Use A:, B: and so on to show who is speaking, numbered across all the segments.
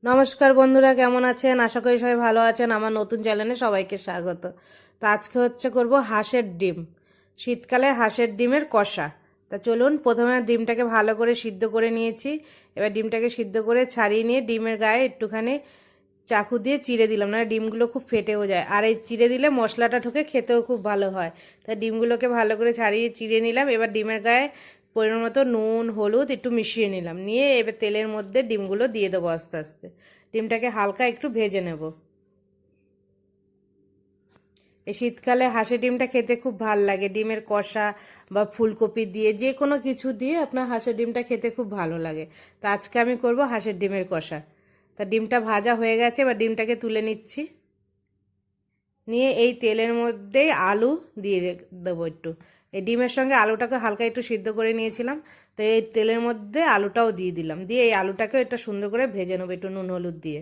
A: নমস্কার বন্ধুরা, কেমন আছেন? আশা করি সবাই ভালো আছেন। আমার নতুন চ্যানেলে সবাইকে স্বাগত। তো আজকে করব হাঁসের ডিম, শীতকালে হাঁসের ডিমের কষা। তা চলুন, প্রথমে ডিমটাকে ভালো করে সিদ্ধ করে নিয়েছি। এবার ডিমটাকে সিদ্ধ করে ছাড়িয়ে নিয়ে ডিমের গায়ে একটুখানি চাকু দিয়ে চিড়ে দিলাম, না ডিমগুলো খুব ফেটেও যায়। আর এই চিড়ে দিলে মশলাটা ঢুকে খেতেও খুব ভালো হয়। তাই ডিমগুলোকে ভালো করে ছাড়িয়ে চিড়ে নিলাম। এবার ডিমের গায়ে পরিমাণ মতো নুন হলুদ একটু মিশিয়ে নিলাম, নিয়ে এবার তেলের মধ্যে ডিমগুলো দিয়ে দেবো আস্তে আস্তে। ডিমটাকে হালকা একটু ভেজে নেব। এই শীতকালে হাঁসের ডিমটা খেতে খুব ভাল লাগে। ডিমের কষা বা ফুলকপি দিয়ে যে কোনো কিছু দিয়ে আপনার হাঁসের ডিমটা খেতে খুব ভালো লাগে। তা আজকে আমি করব হাঁসের ডিমের কষা। তা ডিমটা ভাজা হয়ে গেছে, এবার ডিমটাকে তুলে নিচ্ছি। নিয়ে এই তেলের মধ্যেই আলু দিয়ে দেবো একটু। এই ডিমের সঙ্গে আলুটাকে হালকা একটু সিদ্ধ করে নিয়েছিলাম, তো এই তেলের মধ্যে আলুটাও দিয়ে দিলাম। দিয়ে এই আলুটাকে একটু সুন্দর করে ভেজে নেবো একটু নুন হলুদ দিয়ে।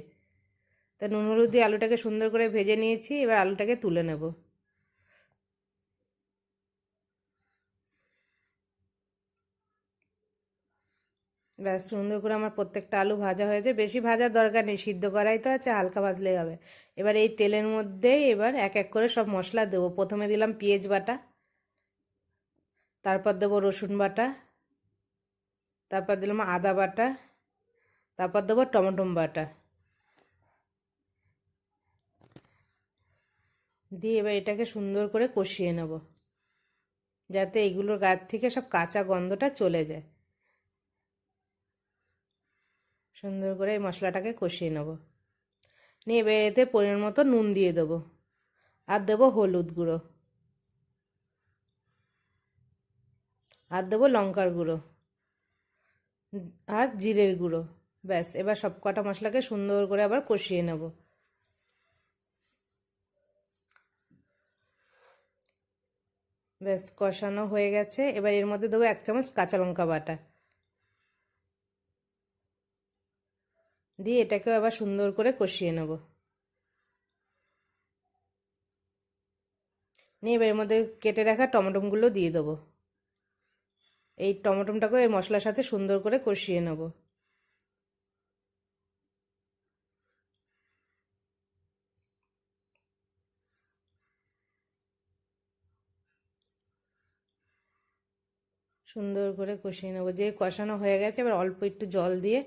A: তা নুন হলুদ দিয়ে আলুটাকে সুন্দর করে ভেজে নিয়েছি, এবার আলুটাকে তুলে নেব। ব্যাস, সুন্দর করে আমার প্রত্যেকটা আলু ভাজা হয়েছে। বেশি ভাজার দরকার নেই, সিদ্ধ করাই তো আছে, হালকা ভাজলেই হবে। এবার এই তেলের মধ্যেই এবার এক এক করে সব মশলা দেবো। প্রথমে দিলাম পেঁয়াজ বাটা, তারপর দেবো রসুন বাটা, তারপর দিলাম আদা বাটা, তারপর দেবো টমেটো বাটা। দিয়ে এবার এটাকে সুন্দর করে কষিয়ে নেব, যাতে এগুলোর গাছ থেকে সব কাঁচা গন্ধটা চলে যায়। সুন্দর করে এই মশলাটাকে কষিয়ে নেব। নিয়ে এবার এতে পরিমাণ মতো নুন দিয়ে দেবো, আর দেবো হলুদ গুঁড়ো, আর দেবো লঙ্কার গুঁড়ো, আর জিরের গুঁড়ো। ব্যাস, এবার সব কটা মশলাকে সুন্দর করে আবার কষিয়ে নেব। ব্যাস, কষানো হয়ে গেছে। এবার এর মধ্যে দেবো 1 চামচ কাঁচা লঙ্কা বাটা, দিয়ে এটাকেও আবার সুন্দর করে কষিয়ে নেব। নিয়ে এবার এর মধ্যে কেটে রাখা টমেটোগুলো দিয়ে দেবো। এই টমেটোটাকে এই মশলার সাথে সুন্দর করে কষিয়ে নেব। সুন্দর করে কষিয়ে নেবো। যে কষানো হয়ে গেছে, এবার অল্প একটু জল দিয়ে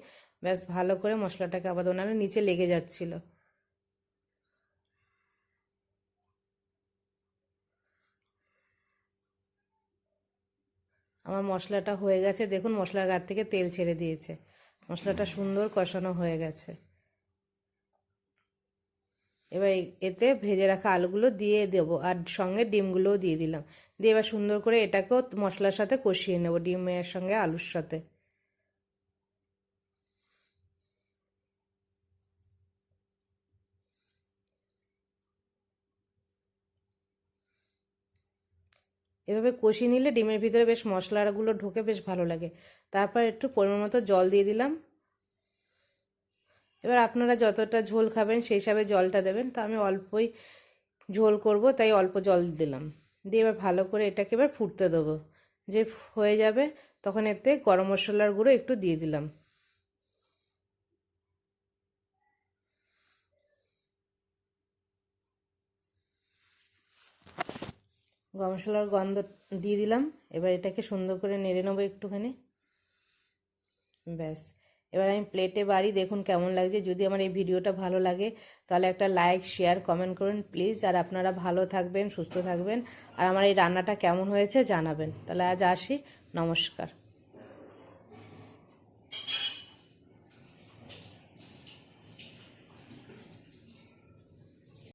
A: ব্যাস ভালো করে মশলাটাকে আবার নাহলে নিচে লেগে যাচ্ছিল। আমার মশলাটা হয়ে গেছে, দেখুন মশলার গা থেকে তেল ছেড়ে দিয়েছে। মশলাটা সুন্দর কষানো হয়ে গেছে। এবার এতে ভেজে রাখা আলুগুলো দিয়ে দেবো, আর সঙ্গে ডিমগুলোও দিয়ে দিলাম। দিয়ে এবার সুন্দর করে এটাকেও মশলার সাথে কষিয়ে নেব, ডিমের সঙ্গে আলুর সাথে। এভাবে কষিয়ে নিলে ডিমের ভিতরে বেশ মশলাগুলো ঢোকে, বেশ ভালো লাগে। তারপর একটু পরিমাণ মতো জল দিয়ে দিলাম। এবার আপনারা যতটা ঝোল খাবেন সেই হিসাবে জলটা দেবেন। তো আমি অল্পই ঝোল করব, তাই অল্প জল দিলাম। দিয়ে এবার ভালো করে এটাকে এবার ফুটতে দেবো। যে হয়ে যাবে তখন এতে গরম মশলার গুঁড়ো একটু দিয়ে দিলাম। গরম মশলার গন্ধ দিয়ে দিলাম। এবার এটাকে সুন্দর করে নেড়ে নেবো একটুখানি। ব্যাস, এবার আমি প্লেটে বাড়ি, দেখুন কেমন লাগছে। যদি আমার এই ভিডিওটা ভালো লাগে তাহলে একটা লাইক শেয়ার কমেন্ট করুন প্লিজ। আর আপনারা ভালো থাকবেন, সুস্থ থাকবেন, আর আমার এই রান্নাটা কেমন হয়েছে জানাবেন। তাহলে আজ আসি, নমস্কার।